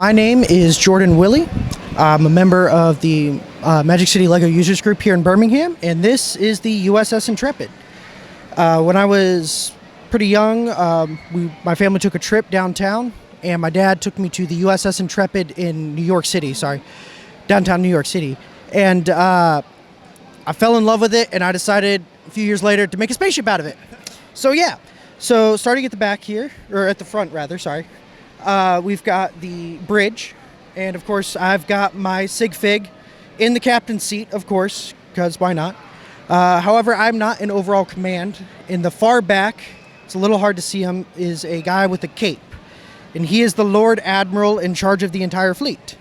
My name is Jordan Willey. I'm a member of the Magic City LEGO Users Group here in Birmingham, and this is the USS Intrepid. When I was pretty young, my family took a trip downtown, and my dad took me to the USS Intrepid in downtown New York City. And I fell in love with it, and I decided a few years later to make a spaceship out of it. So starting at the back here, or at the front rather, we've got the bridge, and of course I've got my sig fig in the captain's seat, of course, because why not? However, I'm not in overall command. In the far back, it's a little hard to see him, is a guy with a cape, and he is the Lord Admiral in charge of the entire fleet.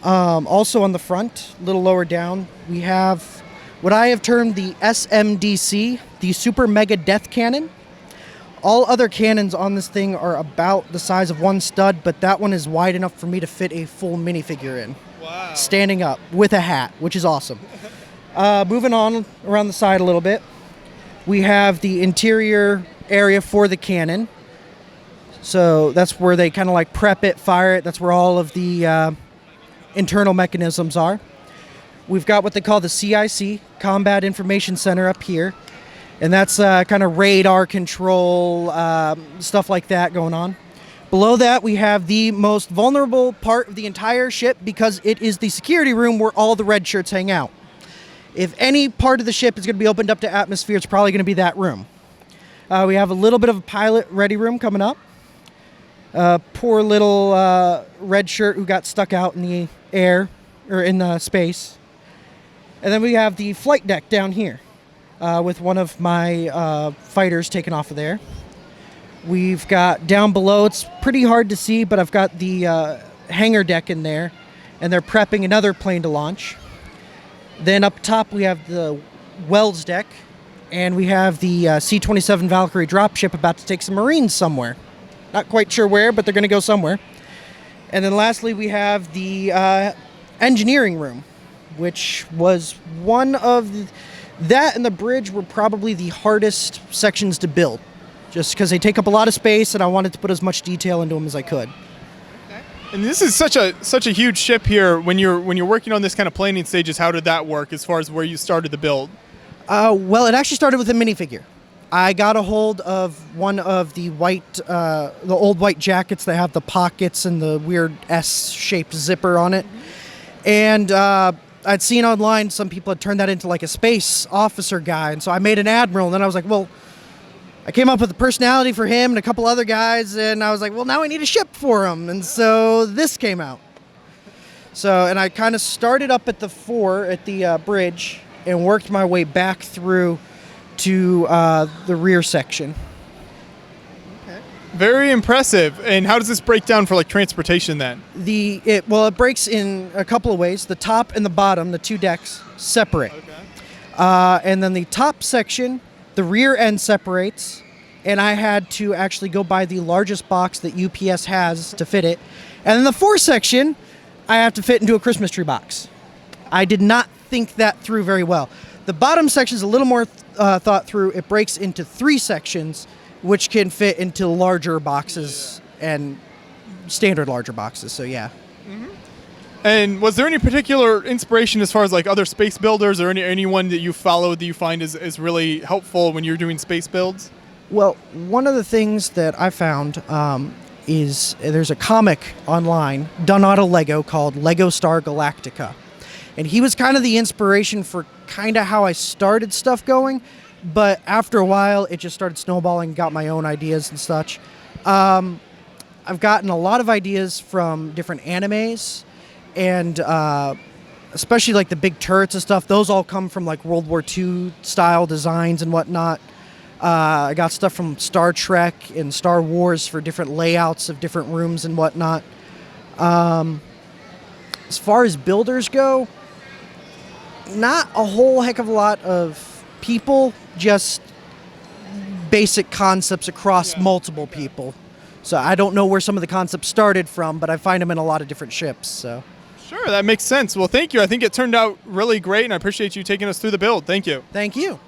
Also on the front, a little lower down, we have what I have termed the SMDC, the Super Mega Death Cannon. All other cannons on this thing are about the size of one stud, but that one is wide enough for me to fit a full minifigure in. Wow. Standing up with a hat, which is awesome. Moving on around the side a little bit, we have the interior area for the cannon. So that's where they kind of like prep it, fire it. That's where all of the internal mechanisms are. We've got what they call the CIC, Combat Information Center, up here. And that's kind of radar control, stuff like that going on. Below that, we have the most vulnerable part of the entire ship because it is the security room where all the red shirts hang out. If any part of the ship is going to be opened up to atmosphere, it's probably going to be that room. We have a little bit of a pilot ready room coming up. Poor little red shirt who got stuck out in the air, or in the space. And then we have the flight deck down here. With one of my fighters taken off of there. We've got down below, it's pretty hard to see, but I've got the hangar deck in there, and they're prepping another plane to launch. Then up top we have the Wells deck, and we have the C-27 Valkyrie dropship about to take some Marines somewhere. Not quite sure where, but they're going to go somewhere. And then lastly we have the engineering room, which was one of the... That and the bridge were probably the hardest sections to build, just because they take up a lot of space, and I wanted to put as much detail into them as I could. Okay. And this is such a huge ship here. When you're working on this kind of planning stages, how did that work as far as where you started the build? Well, it actually started with a minifigure. I got a hold of one of the old white jackets that have the pockets and the weird S-shaped zipper on it, and I'd seen online some people had turned that into like a space officer guy, and so I made an admiral, and then I was like, well, I came up with a personality for him and a couple other guys, and I was like, well, now I need a ship for him, and so this came out. And I kind of started up at the bridge, and worked my way back through to the rear section. Very impressive. And how does this break down for like transportation then? It breaks in a couple of ways. The top and the bottom, the two decks, separate. Okay. And then the top section, the rear end separates, and I had to actually go buy the largest box that UPS has to fit it. And then the fore section, I have to fit into a Christmas tree box. I did not think that through very well. The bottom section is a little more thought through. It breaks into 3 sections, which can fit into larger boxes and standard larger boxes, so yeah. Mm-hmm. And was there any particular inspiration as far as like other space builders or anyone that you followed that you find is really helpful when you're doing space builds? Well, one of the things that I found is there's a comic online done out of Lego called Lego Star Galactica. And he was kind of the inspiration for kind of how I started stuff going. But after a while, it just started snowballing, got my own ideas and such. I've gotten a lot of ideas from different animes, and especially like the big turrets and stuff. Those all come from like World War II style designs and whatnot. I got stuff from Star Trek and Star Wars for different layouts of different rooms and whatnot. As far as builders go, not a whole heck of a lot of people, just basic concepts across multiple people. So I don't know where some of the concepts started from, but I find them in a lot of different ships. So Sure, that makes sense. Well, thank you. I think it turned out really great, and I appreciate you taking us through the build. Thank you. Thank you.